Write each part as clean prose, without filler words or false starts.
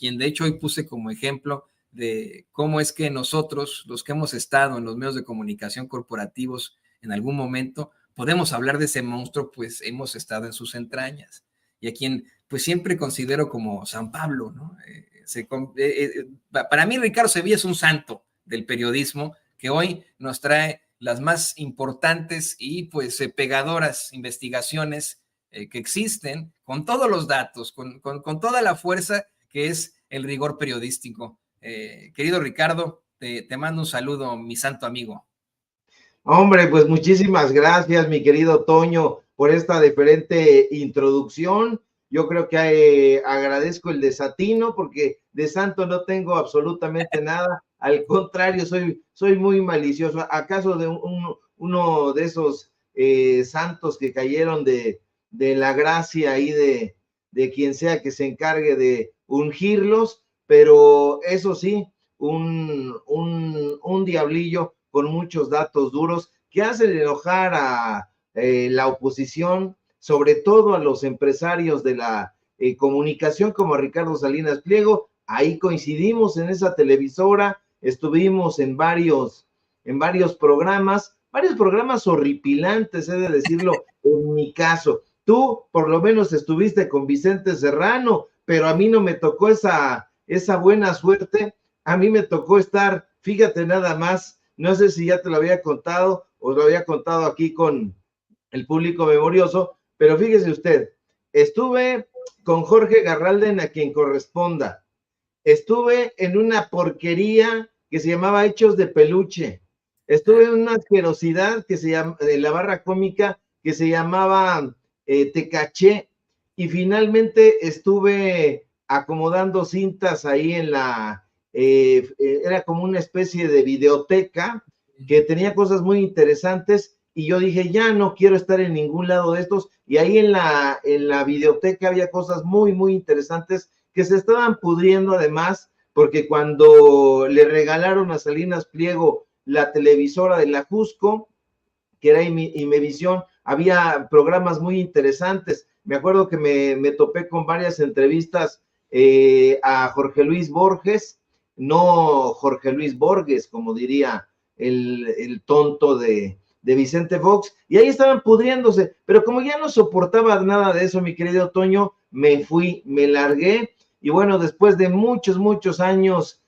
quien de hecho hoy puse como ejemplo de cómo es que nosotros, los que hemos estado en los medios de comunicación corporativos en algún momento, podemos hablar de ese monstruo, pues hemos estado en sus entrañas. Y a quien pues siempre considero como San Pablo, ¿no? Para mí Ricardo Sevilla es un santo del periodismo que hoy nos trae las más importantes y pues pegadoras investigaciones que existen, con todos los datos, con toda la fuerza que es el rigor periodístico. Querido Ricardo, te mando un saludo, mi santo amigo. Hombre, pues muchísimas gracias, mi querido Toño, por esta diferente introducción. Yo creo que agradezco el desatino porque de santo no tengo absolutamente nada. Al contrario, soy muy malicioso. ¿Acaso de uno de esos santos que cayeron de la gracia y de quien sea que se encargue de ungirlos? Pero eso sí, un diablillo con muchos datos duros que hacen enojar a la oposición, sobre todo a los empresarios de la comunicación como a Ricardo Salinas Pliego. Ahí coincidimos en esa televisora, estuvimos en varios programas horripilantes, he de decirlo, en mi caso. Tú por lo menos estuviste con Vicente Serrano, pero a mí no me tocó esa buena suerte. A mí me tocó estar, fíjate nada más, no sé si ya te lo había contado o lo había contado aquí con el público memorioso, pero fíjese usted, estuve con Jorge Garralden, a quien corresponda. Estuve en una porquería que se llamaba Hechos de Peluche. Estuve en una asquerosidad que se llama, de la barra cómica, que se llamaba Te Caché, y finalmente estuve acomodando cintas ahí en era como una especie de videoteca que tenía cosas muy interesantes, y yo dije, ya no quiero estar en ningún lado de estos, y ahí en la videoteca había cosas muy, muy interesantes que se estaban pudriendo además, porque cuando le regalaron a Salinas Pliego la televisora de la Jusco, que era Imevisión, había programas muy interesantes. Me acuerdo que me topé con varias entrevistas a Jorge Luis Borges, no Jorge Luis Borges, como diría el tonto de Vicente Fox, y ahí estaban pudriéndose, pero como ya no soportaba nada de eso, mi querido Toño, me fui, me largué, y bueno, después de muchos años,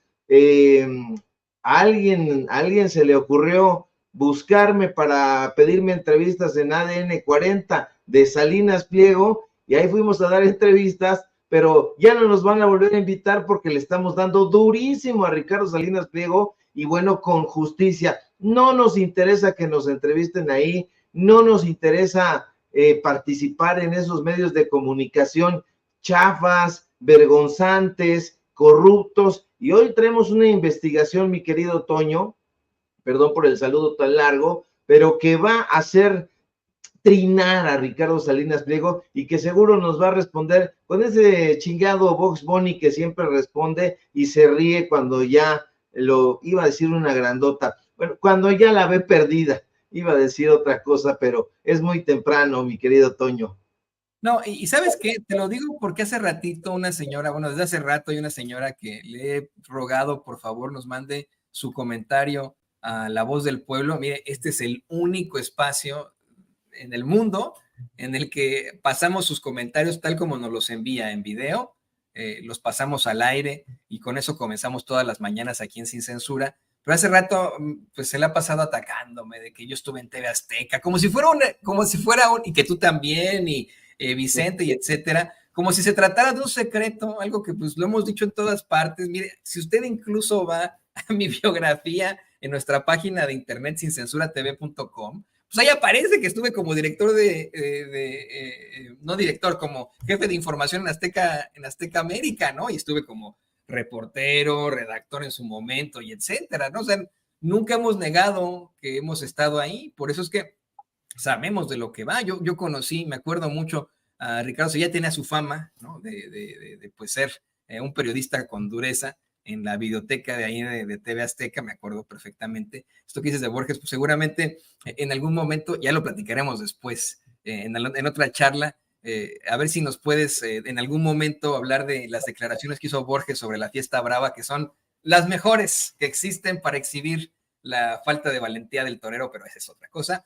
a alguien se le ocurrió buscarme para pedirme entrevistas en ADN 40 de Salinas Pliego, y ahí fuimos a dar entrevistas, pero ya no nos van a volver a invitar porque le estamos dando durísimo a Ricardo Salinas Pliego, y bueno, con justicia. No nos interesa que nos entrevisten ahí, no nos interesa participar en esos medios de comunicación chafas, vergonzantes, corruptos, y hoy traemos una investigación, mi querido Toño, perdón por el saludo tan largo, pero que va a hacer trinar a Ricardo Salinas Pliego, y que seguro nos va a responder con ese chingado Box Bunny que siempre responde y se ríe cuando ya lo iba a decir una grandota, bueno, cuando ya la ve perdida, iba a decir otra cosa, pero es muy temprano, mi querido Toño. No, y ¿sabes qué? Te lo digo porque hace ratito una señora, bueno, desde hace rato hay una señora que le he rogado, por favor, nos mande su comentario a La Voz del Pueblo. Mire, este es el único espacio en el mundo en el que pasamos sus comentarios tal como nos los envía en video, los pasamos al aire y con eso comenzamos todas las mañanas aquí en Sin Censura. Pero hace rato, pues se le ha pasado atacándome de que yo estuve en TV Azteca, como si fuera y que tú también, y Vicente, y etcétera, como si se tratara de un secreto, algo que pues lo hemos dicho en todas partes. Mire, si usted incluso va a mi biografía en nuestra página de internet sincensuratv.com, pues ahí aparece que estuve como director no director, como jefe de información en Azteca América, ¿no? Y estuve como reportero, redactor en su momento, y etcétera, ¿no? O sea, nunca hemos negado que hemos estado ahí, por eso es que sabemos de lo que va. Yo conocí, me acuerdo mucho a Ricardo, ya tenía su fama, ¿no? De pues ser un periodista con dureza en la biblioteca de ahí de TV Azteca, me acuerdo perfectamente. Esto que dices de Borges, pues seguramente en algún momento, ya lo platicaremos después, en otra charla, A ver si nos puedes en algún momento hablar de las declaraciones que hizo Borges sobre la fiesta brava, que son las mejores que existen para exhibir la falta de valentía del torero, pero esa es otra cosa.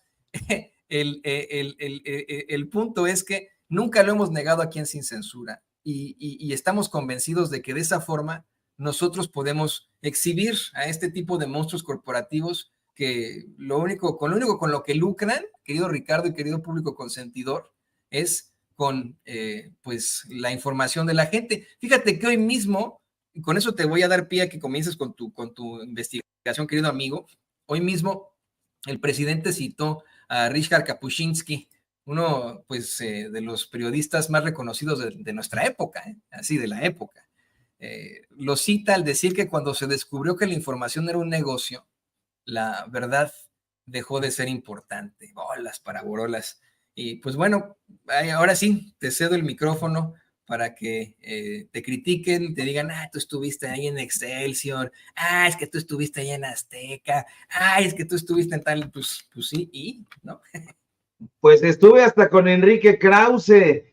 El punto es que nunca lo hemos negado aquí en Sin Censura y estamos convencidos de que de esa forma nosotros podemos exhibir a este tipo de monstruos corporativos que lo único con lo que lucran, querido Ricardo y querido público consentidor, es con pues la información de la gente. Fíjate que hoy mismo, con eso te voy a dar pie a que comiences con tu investigación, querido amigo. Hoy mismo el presidente citó a Ryszard Kapuscinski, uno pues de los periodistas más reconocidos de nuestra época, así de la época. Lo cita al decir que cuando se descubrió que la información era un negocio, la verdad dejó de ser importante. Bolas para borolas. Y pues bueno, ahora sí, te cedo el micrófono para que te critiquen, te digan, tú estuviste ahí en Excelsior, es que tú estuviste ahí en Azteca, es que tú estuviste en tal, pues sí, y, ¿no? Pues estuve hasta con Enrique Krause,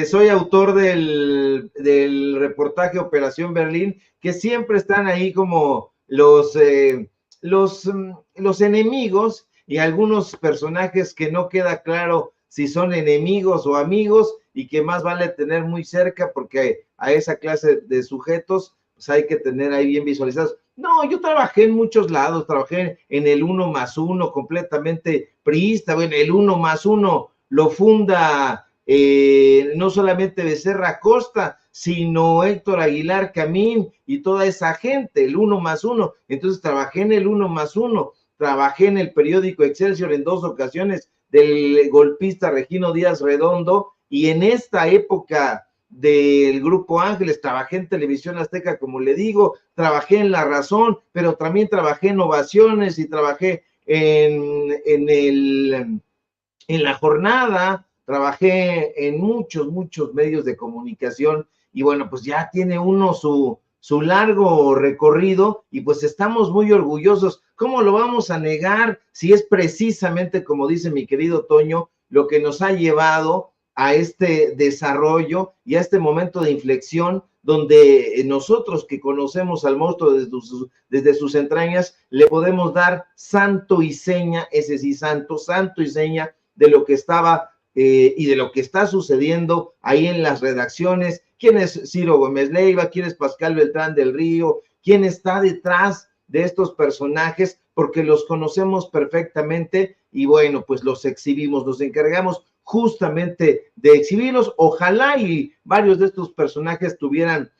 soy autor del reportaje Operación Berlín, que siempre están ahí como los enemigos y algunos personajes que no queda claro si son enemigos o amigos y que más vale tener muy cerca porque a esa clase de sujetos pues hay que tener ahí bien visualizados. No, yo trabajé en muchos lados, trabajé en el 1+1 completamente priista. Bueno, el 1+1 lo funda no solamente Becerra Costa, sino Héctor Aguilar Camín y toda esa gente, el 1+1. Entonces trabajé en el 1+1, trabajé en el periódico Excelsior en 2 ocasiones del golpista Regino Díaz Redondo, y en esta época del Grupo Ángeles, trabajé en Televisión Azteca, como le digo, trabajé en La Razón, pero también trabajé en Ovaciones y trabajé en La Jornada, trabajé en muchos medios de comunicación y bueno, pues ya tiene uno su largo recorrido y pues estamos muy orgullosos. ¿Cómo lo vamos a negar si es precisamente, como dice mi querido Toño, lo que nos ha llevado a este desarrollo y a este momento de inflexión donde nosotros que conocemos al monstruo desde sus entrañas, le podemos dar santo y seña, ese sí, santo y seña de lo que estaba y de lo que está sucediendo ahí en las redacciones? ¿Quién es Ciro Gómez Leiva? ¿Quién es Pascal Beltrán del Río? ¿Quién está detrás de estos personajes? Porque los conocemos perfectamente y bueno, pues los exhibimos, nos encargamos justamente de exhibirlos. Ojalá y varios de estos personajes tuvieran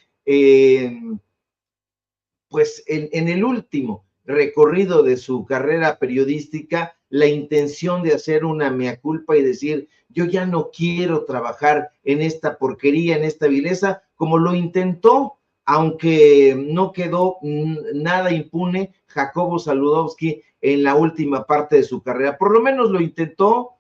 pues en el último recorrido de su carrera periodística la intención de hacer una mea culpa y decir, yo ya no quiero trabajar en esta porquería, en esta vileza, como lo intentó, aunque no quedó nada impune, Jacobo Saludowski en la última parte de su carrera. Por lo menos lo intentó.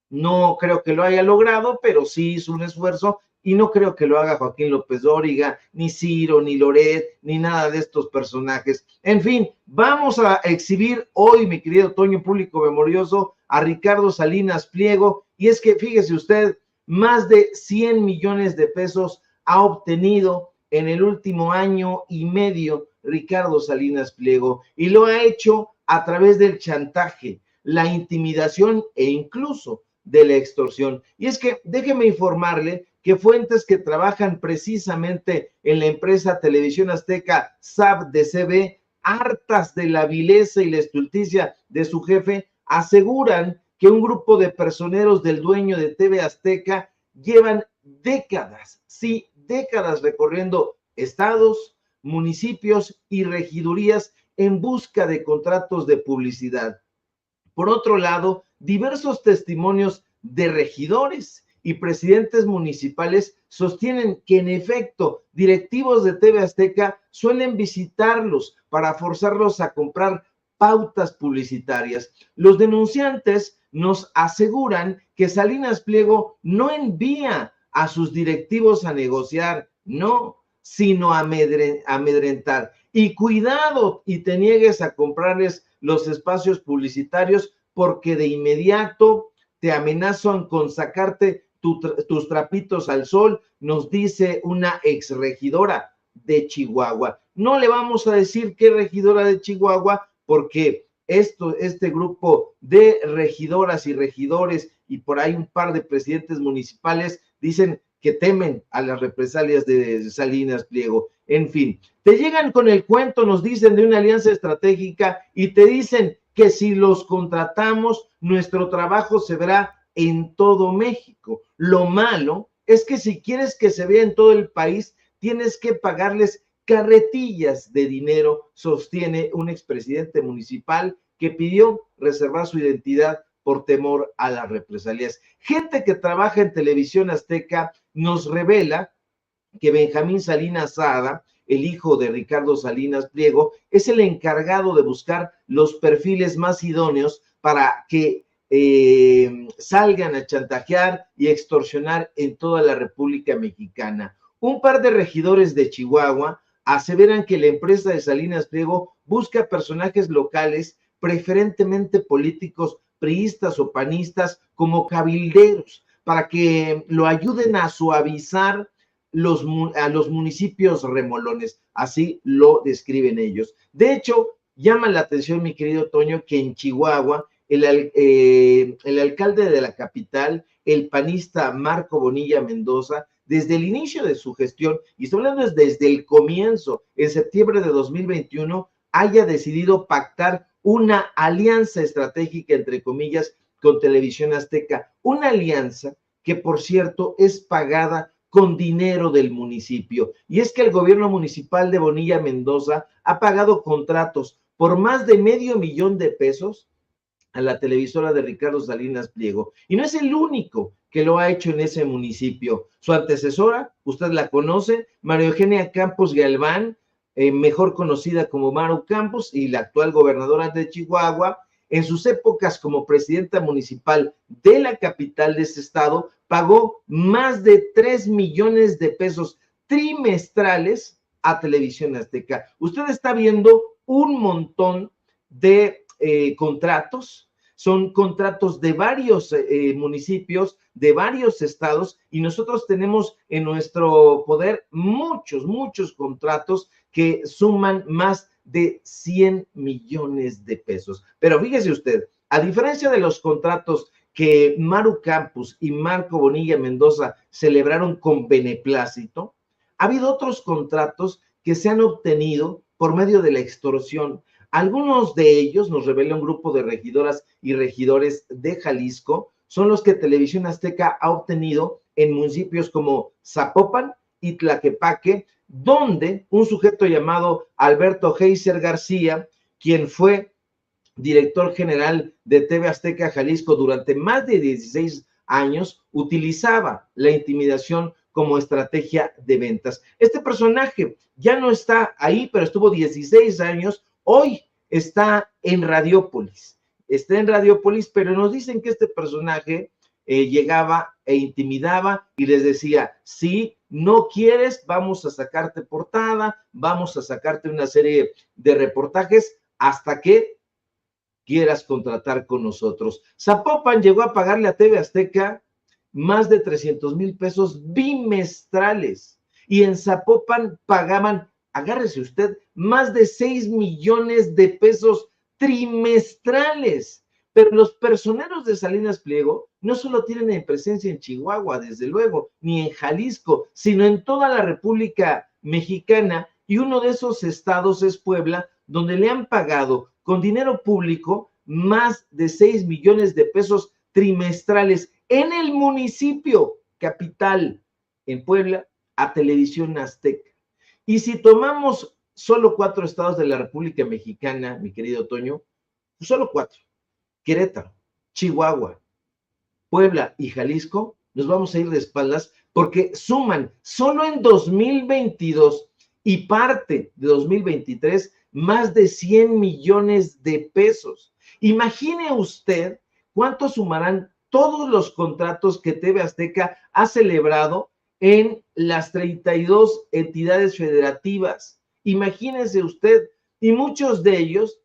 No creo que lo haya logrado, pero sí hizo un esfuerzo y no creo que lo haga Joaquín López Dóriga, ni Ciro, ni Loret, ni nada de estos personajes. En fin, vamos a exhibir hoy, mi querido Toño, público memorioso, a Ricardo Salinas Pliego, y es que fíjese usted, más de 100 millones de pesos ha obtenido en el último año y medio Ricardo Salinas Pliego, y lo ha hecho a través del chantaje, la intimidación e incluso de la extorsión. Y es que déjeme informarle que fuentes que trabajan precisamente en la empresa Televisión Azteca SAB-DCB, hartas de la vileza y la estulticia de su jefe, aseguran que un grupo de personeros del dueño de TV Azteca llevan décadas, sí, décadas recorriendo estados, municipios y regidurías en busca de contratos de publicidad. Por otro lado, diversos testimonios de regidores y presidentes municipales sostienen que en efecto directivos de TV Azteca suelen visitarlos para forzarlos a comprar pautas publicitarias. Los denunciantes nos aseguran que Salinas Pliego no envía a sus directivos a negociar, no, sino a amedrentar. Y cuidado y te niegues a comprarles los espacios publicitarios porque de inmediato te amenazan con sacarte tus trapitos al sol, nos dice una exregidora de Chihuahua. No le vamos a decir qué regidora de Chihuahua, porque este grupo de regidoras y regidores y por ahí un par de presidentes municipales dicen que temen a las represalias de Salinas Pliego. En fin, te llegan con el cuento, nos dicen de una alianza estratégica y te dicen que si los contratamos, nuestro trabajo se verá en todo México. Lo malo es que si quieres que se vea en todo el país, tienes que pagarles carretillas de dinero, sostiene un expresidente municipal que pidió reservar su identidad por temor a las represalias. Gente que trabaja en Televisión Azteca nos revela que Benjamín Salinas Sada, el hijo de Ricardo Salinas Pliego, es el encargado de buscar los perfiles más idóneos para que salgan a chantajear y extorsionar en toda la República Mexicana. Un par de regidores de Chihuahua aseveran que la empresa de Salinas Pliego busca personajes locales, preferentemente políticos priistas o panistas, como cabilderos, para que lo ayuden a suavizar a los municipios remolones. Así lo describen ellos. De hecho, llama la atención, mi querido Toño, que en Chihuahua el alcalde de la capital, el panista Marco Bonilla Mendoza, desde el inicio de su gestión, y estoy hablando desde el comienzo, en septiembre de 2021, haya decidido pactar una alianza estratégica, entre comillas, con Televisión Azteca, una alianza que, por cierto, es pagada con dinero del municipio. Y es que el gobierno municipal de Bonilla Mendoza ha pagado contratos por más de $500,000 a la televisora de Ricardo Salinas Pliego. Y no es el único que lo ha hecho en ese municipio. Su antecesora, usted la conoce, María Eugenia Campos Galván, mejor conocida como Maru Campos, y la actual gobernadora de Chihuahua, en sus épocas como presidenta municipal de la capital de ese estado, pagó más de 3 millones de pesos trimestrales a Televisión Azteca. Usted está viendo un montón de contratos, son contratos de varios municipios, de varios estados, y nosotros tenemos en nuestro poder muchos contratos que suman más de 100 millones de pesos. Pero fíjese usted, a diferencia de los contratos que Maru Campos y Marco Bonilla Mendoza celebraron con beneplácito, ha habido otros contratos que se han obtenido por medio de la extorsión. Algunos de ellos, nos revela un grupo de regidoras y regidores de Jalisco, son los que Televisión Azteca ha obtenido en municipios como Zapopan y Tlaquepaque, donde un sujeto llamado Alberto Heiser García, quien fue director general de TV Azteca Jalisco durante más de 16 años, utilizaba la intimidación como estrategia de ventas. Este personaje ya no está ahí, pero estuvo 16 años. Hoy está en Radiópolis, pero nos dicen que este personaje llegaba e intimidaba y les decía, si no quieres, vamos a sacarte portada, vamos a sacarte una serie de reportajes hasta que quieras contratar con nosotros. Zapopan llegó a pagarle a TV Azteca más de 300,000 pesos bimestrales, y en Zapopan pagaban, agárrese usted, más de 6 millones de pesos trimestrales. Pero los personeros de Salinas Pliego no solo tienen presencia en Chihuahua, desde luego, ni en Jalisco, sino en toda la República Mexicana, y uno de esos estados es Puebla, donde le han pagado con dinero público más de 6 millones de pesos trimestrales en el municipio capital, en Puebla, a Televisión Azteca. Y si tomamos solo 4 estados de la República Mexicana, mi querido Toño, solo 4, Querétaro, Chihuahua, Puebla y Jalisco, nos vamos a ir de espaldas porque suman solo en 2022 y parte de 2023 más de 100 millones de pesos. Imagine usted cuánto sumarán todos los contratos que TV Azteca ha celebrado en las 32 entidades federativas. Imagínese usted, y muchos de ellos,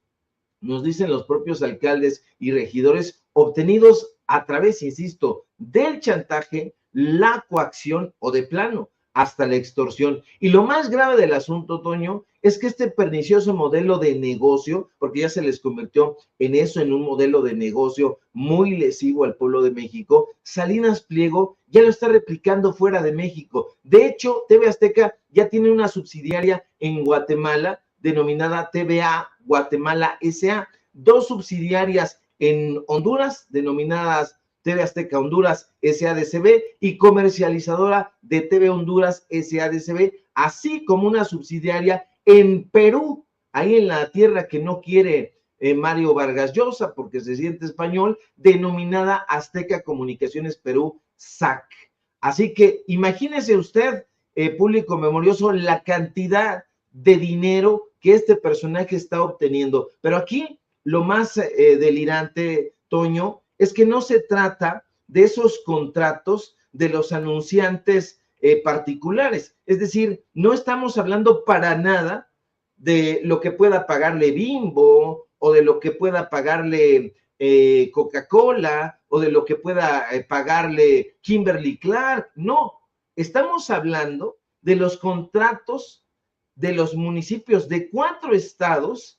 nos dicen los propios alcaldes y regidores, obtenidos a través, insisto, del chantaje, la coacción o de plano hasta la extorsión. Y lo más grave del asunto, Toño, es que este pernicioso modelo de negocio, porque ya se les convirtió en eso, en un modelo de negocio muy lesivo al pueblo de México, Salinas Pliego ya lo está replicando fuera de México. De hecho, TV Azteca ya tiene una subsidiaria en Guatemala denominada TVA Guatemala SA, dos subsidiarias en Honduras denominadas TV Azteca Honduras SADCB y comercializadora de TV Honduras SADCB, así como una subsidiaria en Perú, ahí en la tierra que no quiere Mario Vargas Llosa porque se siente español, denominada Azteca Comunicaciones Perú, SAC. Así que imagínese usted, público memorioso, la cantidad de dinero que este personaje está obteniendo. Pero aquí lo más delirante, Toño, es que no se trata de esos contratos de los anunciantes particulares. Es decir, no estamos hablando para nada de lo que pueda pagarle Bimbo o de lo que pueda pagarle Coca-Cola o de lo que pueda pagarle Kimberly Clark. No, estamos hablando de los contratos de los municipios de 4 estados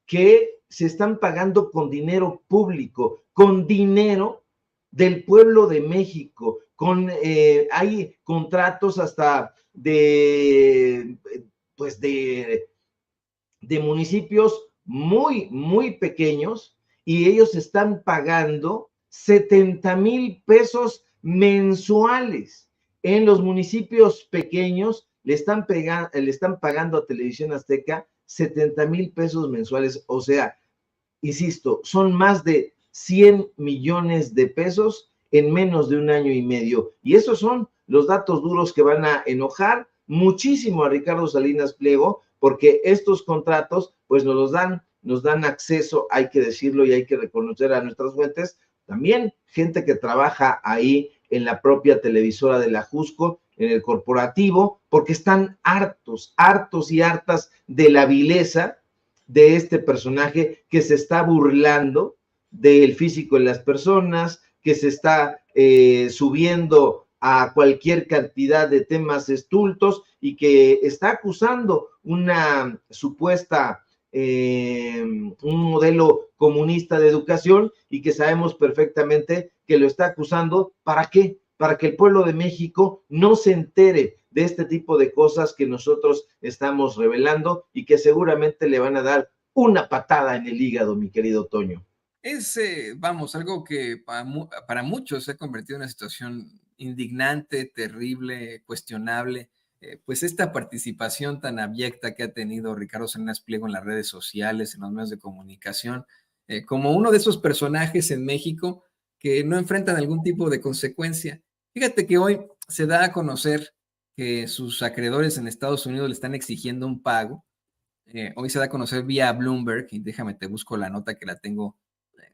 que se están pagando con dinero público, con dinero del pueblo de México, hay contratos hasta pues de municipios muy, muy pequeños y ellos están pagando 70,000 pesos mensuales. En los municipios pequeños le están pagando a Televisión Azteca 70,000 pesos mensuales. O sea, insisto, son más de 100 millones de pesos en menos de un año y medio. Y esos son los datos duros que van a enojar muchísimo a Ricardo Salinas Pliego, porque estos contratos, pues nos dan acceso, hay que decirlo y hay que reconocer a nuestras fuentes, también gente que trabaja ahí en la propia televisora de la Jusco, en el corporativo, porque están hartos y hartas de la vileza de este personaje que se está burlando del físico de las personas, que se está subiendo a cualquier cantidad de temas estultos y que está acusando una supuesta, un modelo comunista de educación y que sabemos perfectamente que lo está acusando. ¿Para qué? Para que el pueblo de México no se entere de este tipo de cosas que nosotros estamos revelando y que seguramente le van a dar una patada en el hígado, mi querido Toño. Es, vamos, algo que para muchos se ha convertido en una situación indignante, terrible, cuestionable. Pues esta participación tan abyecta que ha tenido Ricardo Salinas Pliego en las redes sociales, en los medios de comunicación, como uno de esos personajes en México que no enfrentan algún tipo de consecuencia. Fíjate que hoy se da a conocer que sus acreedores en Estados Unidos le están exigiendo un pago. Hoy se da a conocer vía Bloomberg, y déjame te busco la nota que la tengo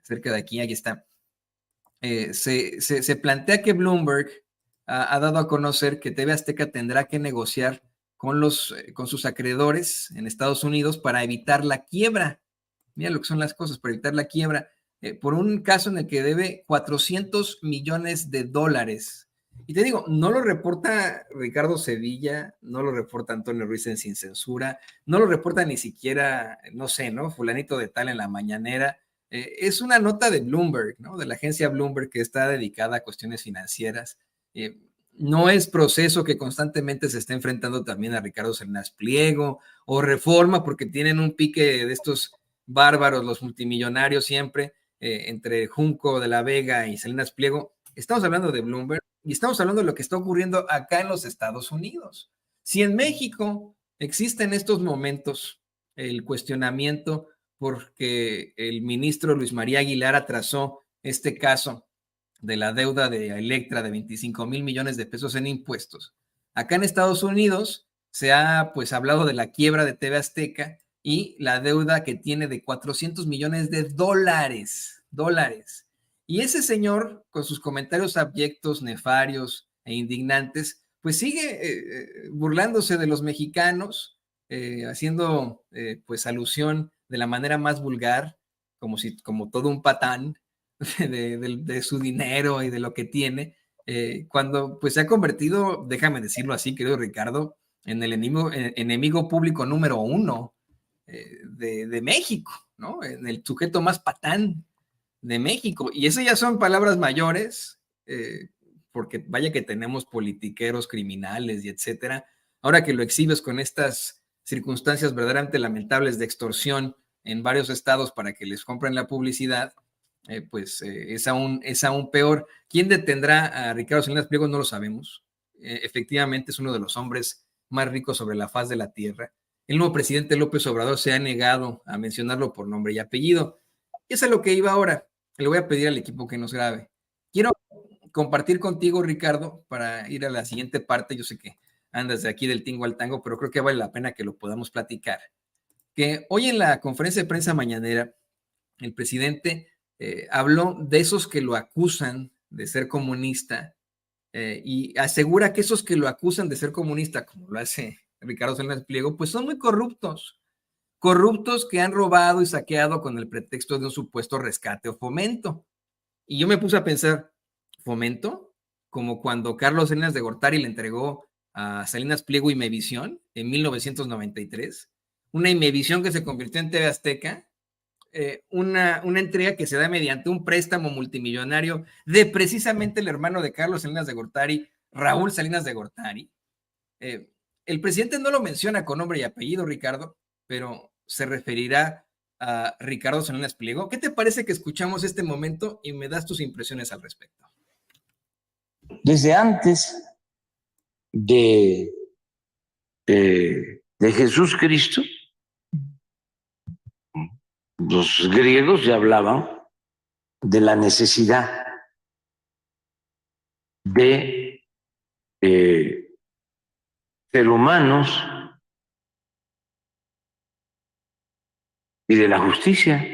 cerca de aquí, ahí está. Se plantea que Bloomberg ha dado a conocer que TV Azteca tendrá que negociar con sus acreedores en Estados Unidos para evitar la quiebra. Mira lo que son las cosas, para evitar la quiebra, por un caso en el que debe 400 millones de dólares. Y te digo, no lo reporta Ricardo Sevilla, no lo reporta Antonio Ruiz en Sin Censura, no lo reporta ni siquiera, no sé, ¿no? Fulanito de tal en la mañanera. Es una nota de Bloomberg, ¿no? De la agencia Bloomberg, que está dedicada a cuestiones financieras. No es Proceso, que constantemente se está enfrentando también a Ricardo Salinas Pliego, o Reforma, porque tienen un pique de estos bárbaros, los multimillonarios siempre, entre Junco de la Vega y Salinas Pliego. Estamos hablando de Bloomberg y estamos hablando de lo que está ocurriendo acá en los Estados Unidos. Si en México existe en estos momentos el cuestionamiento porque el ministro Luis María Aguilar atrasó este caso de la deuda de Electra de 25,000 millones de pesos en impuestos. Acá en Estados Unidos se ha pues hablado de la quiebra de TV Azteca y la deuda que tiene de 400 millones de dólares. Y ese señor, con sus comentarios abyectos, nefarios e indignantes, pues sigue burlándose de los mexicanos, haciendo pues alusión de la manera más vulgar, como todo un patán de su dinero y de lo que tiene, cuando pues se ha convertido, déjame decirlo así, querido Ricardo, en el enemigo público número 1 de México, ¿no? En el sujeto más patán de México. Y esas ya son palabras mayores, porque vaya que tenemos politiqueros criminales y etcétera. Ahora que lo exhibes con estas circunstancias verdaderamente lamentables de extorsión en varios estados para que les compren la publicidad, pues es aún peor. ¿Quién detendrá a Ricardo Salinas Pliego? No lo sabemos. Efectivamente es uno de los hombres más ricos sobre la faz de la tierra. El nuevo presidente López Obrador se ha negado a mencionarlo por nombre y apellido. Y eso es lo que iba ahora. Le voy a pedir al equipo que nos grabe. Quiero compartir contigo, Ricardo, para ir a la siguiente parte. Yo sé que andas de aquí del tingo al tango, pero creo que vale la pena que lo podamos platicar. Que hoy en la conferencia de prensa mañanera, el presidente habló de esos que lo acusan de ser comunista y asegura que esos que lo acusan de ser comunista, como lo hace Ricardo Salinas Pliego, pues son muy corruptos que han robado y saqueado con el pretexto de un supuesto rescate o fomento. Y yo me puse a pensar, ¿fomento? Como cuando Carlos Salinas de Gortari le entregó a Salinas Pliego Imevisión en 1993, una Imevisión que se convirtió en TV Azteca, una entrega que se da mediante un préstamo multimillonario de precisamente el hermano de Carlos Salinas de Gortari, Raúl Salinas de Gortari. El presidente no lo menciona con nombre y apellido, Ricardo, pero se referirá a Ricardo Salinas Pliego. ¿Qué te parece que escuchamos este momento y me das tus impresiones al respecto? Desde antes de Jesús Cristo, los griegos ya hablaban de la necesidad de ser humanos y de la justicia.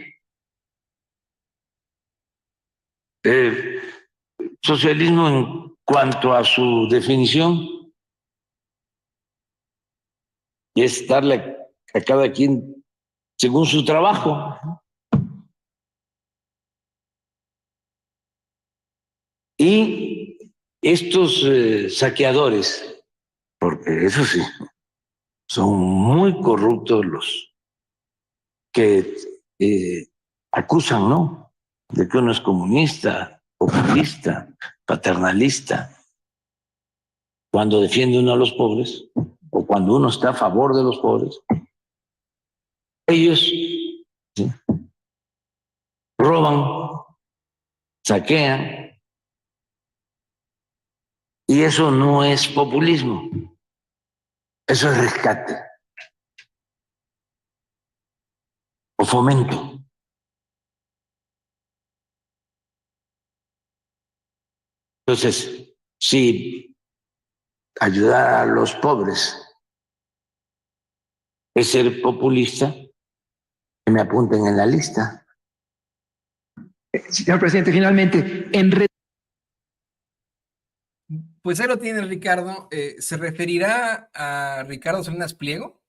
Socialismo, en cuanto a su definición, es darle a cada quien según su trabajo. Y estos saqueadores, porque eso sí, son muy corruptos los que acusan, ¿no?, de que uno es comunista, populista, paternalista, cuando defiende uno a los pobres o cuando uno está a favor de los pobres. Ellos ¿sí?, roban, saquean, y eso no es populismo, eso es rescate o fomento. Entonces, si ayudar a los pobres es ser populista, que me apunten en la lista. Señor presidente, finalmente, Pues ahí lo tiene Ricardo. ¿Se referirá a Ricardo Salinas Pliego?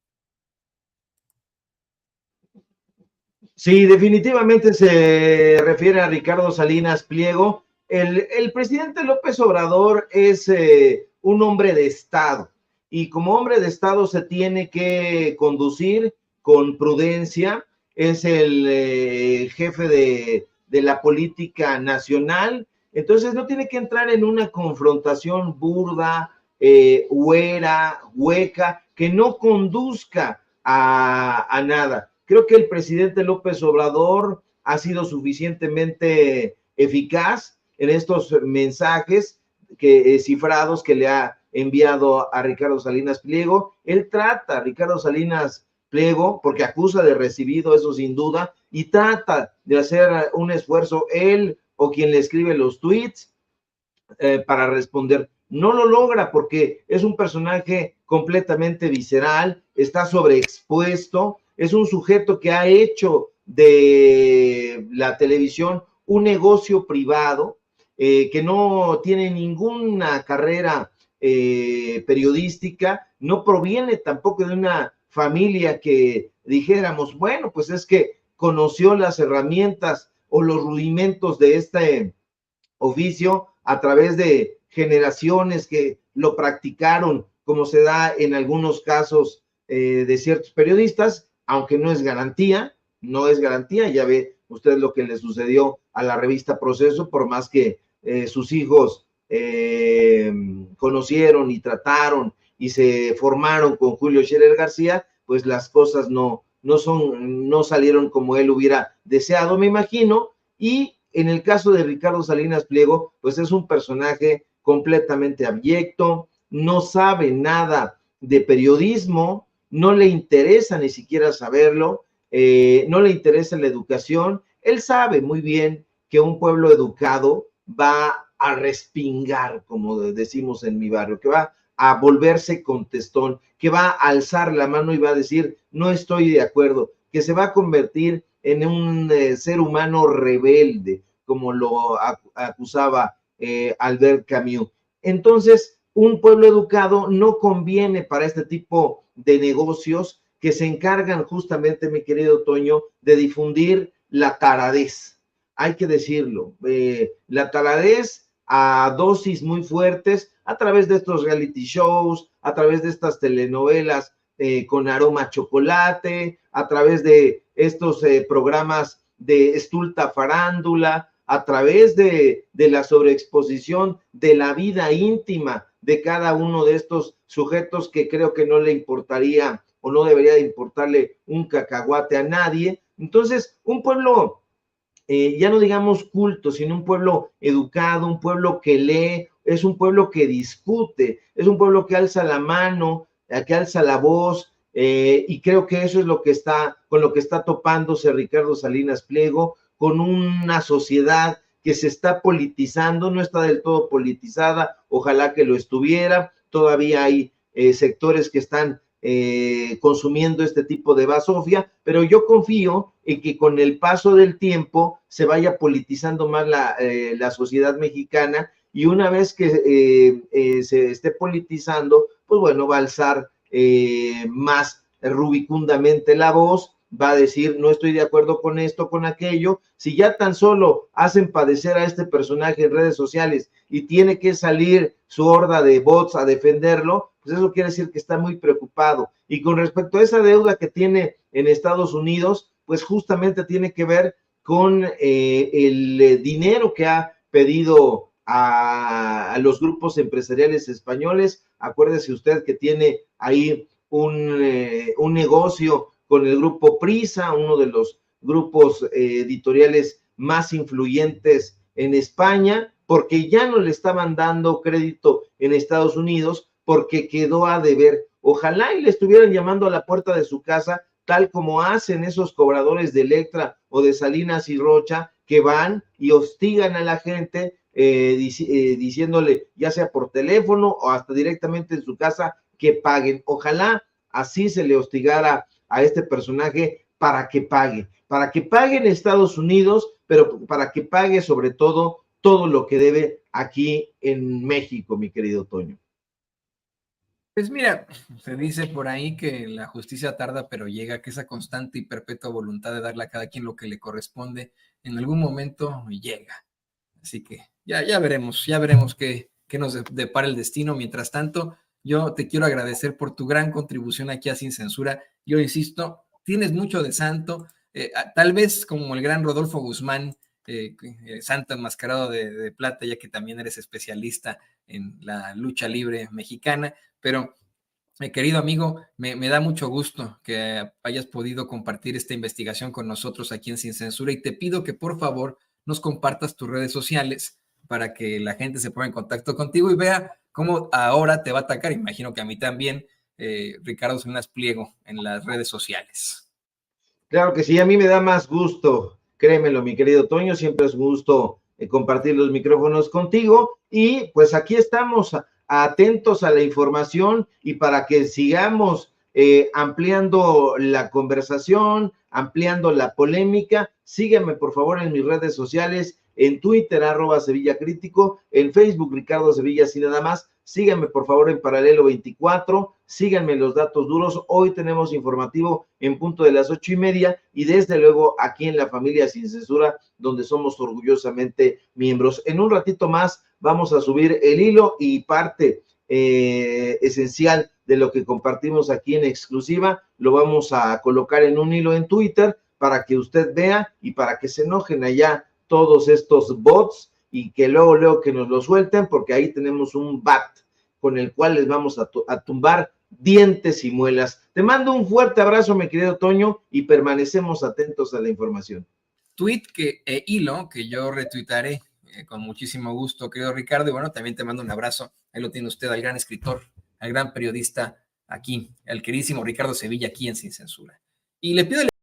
Sí, definitivamente se refiere a Ricardo Salinas Pliego. El presidente López Obrador es un hombre de Estado y como hombre de Estado se tiene que conducir con prudencia. Es el jefe de la política nacional, entonces no tiene que entrar en una confrontación burda, hueca, que no conduzca a nada. Creo que el presidente López Obrador ha sido suficientemente eficaz en estos mensajes cifrados que le ha enviado a Ricardo Salinas Pliego. Él trata a Ricardo Salinas Pliego, porque acusa de recibido, eso sin duda, y trata de hacer un esfuerzo, él o quien le escribe los tweets, para responder. No lo logra porque es un personaje completamente visceral, está sobreexpuesto, es un sujeto que ha hecho de la televisión un negocio privado, que no tiene ninguna carrera periodística, no proviene tampoco de una familia que dijéramos, bueno, pues es que conoció las herramientas o los rudimentos de este oficio a través de generaciones que lo practicaron, como se da en algunos casos de ciertos periodistas, aunque no es garantía, ya ve usted lo que le sucedió a la revista Proceso, por más que sus hijos conocieron y trataron y se formaron con Julio Scherer García, pues las cosas no salieron como él hubiera deseado, me imagino. Y en el caso de Ricardo Salinas Pliego, pues es un personaje completamente abyecto, no sabe nada de periodismo, no le interesa ni siquiera saberlo, no le interesa la educación. Él sabe muy bien que un pueblo educado va a respingar, como decimos en mi barrio, que va a volverse contestón, que va a alzar la mano y va a decir, no estoy de acuerdo, que se va a convertir en un ser humano rebelde, como lo acusaba Albert Camus. Entonces, un pueblo educado no conviene para este tipo de negocios que se encargan justamente, mi querido Toño, de difundir la taradez. Hay que decirlo, la taradez a dosis muy fuertes a través de estos reality shows, a través de estas telenovelas con aroma a chocolate, a través de estos programas de estulta farándula, a través de la sobreexposición de la vida íntima de cada uno de estos sujetos que creo que no le importaría o no debería de importarle un cacahuate a nadie. Entonces, un pueblo, ya no digamos culto, sino un pueblo educado, un pueblo que lee, es un pueblo que discute, es un pueblo que alza la mano, que alza la voz, y creo que eso es con lo que está topándose Ricardo Salinas Pliego, con una sociedad que se está politizando, no está del todo politizada, ojalá que lo estuviera, todavía hay sectores que están consumiendo este tipo de basofia, pero yo confío en que con el paso del tiempo se vaya politizando más la sociedad mexicana, y una vez que se esté politizando, pues bueno, va a alzar más rubicundamente la voz, va a decir, no estoy de acuerdo con esto, con aquello. Si ya tan solo hacen padecer a este personaje en redes sociales y tiene que salir su horda de bots a defenderlo, pues eso quiere decir que está muy preocupado. Y con respecto a esa deuda que tiene en Estados Unidos, pues justamente tiene que ver con el dinero que ha pedido a los grupos empresariales españoles. Acuérdese usted que tiene ahí un negocio con el grupo Prisa, uno de los grupos editoriales más influyentes en España, porque ya no le estaban dando crédito en Estados Unidos, porque quedó a deber. Ojalá y le estuvieran llamando a la puerta de su casa, tal como hacen esos cobradores de Electra o de Salinas y Rocha, que van y hostigan a la gente diciéndole, ya sea por teléfono o hasta directamente en su casa, que paguen. Ojalá así se le hostigara a este personaje para que pague en Estados Unidos, pero para que pague sobre todo lo que debe aquí en México, mi querido Toño. Pues mira, se dice por ahí que la justicia tarda pero llega, que esa constante y perpetua voluntad de darle a cada quien lo que le corresponde, en algún momento llega. Así que ya veremos qué nos depara el destino. Mientras tanto, yo te quiero agradecer por tu gran contribución aquí a Sin Censura. Yo insisto, tienes mucho de santo, tal vez como el gran Rodolfo Guzmán, santo enmascarado de plata, ya que también eres especialista en la lucha libre mexicana, pero querido amigo, me da mucho gusto que hayas podido compartir esta investigación con nosotros aquí en Sin Censura, y te pido que por favor nos compartas tus redes sociales para que la gente se ponga en contacto contigo y vea cómo ahora te va a atacar, imagino que a mí también, Ricardo Salinas Pliego en las redes sociales. Claro que sí, a mí me da más gusto, créemelo, mi querido Toño, siempre es gusto compartir los micrófonos contigo, y pues aquí estamos atentos a la información y para que sigamos ampliando la conversación, ampliando la polémica. Sígueme por favor en mis redes sociales, en Twitter @Sevilla Crítico, en Facebook Ricardo Sevilla, así nada más, Síganme por favor en Paralelo 24, síganme los datos duros. Hoy tenemos informativo en punto de las 8:30 y desde luego aquí en La Familia Sin Censura, donde somos orgullosamente miembros. En un ratito más vamos a subir el hilo y parte esencial de lo que compartimos aquí en exclusiva, lo vamos a colocar en un hilo en Twitter para que usted vea y para que se enojen allá todos estos bots y que luego que nos lo suelten, porque ahí tenemos un bat con el cual les vamos a tumbar dientes y muelas. Te mando un fuerte abrazo, mi querido Toño, y permanecemos atentos a la información. Hilo que yo retuitaré con muchísimo gusto, querido Ricardo, y bueno, también te mando un abrazo, ahí lo tiene usted, al gran escritor, al gran periodista aquí, al queridísimo Ricardo Sevilla, aquí en Sin Censura. Y le pido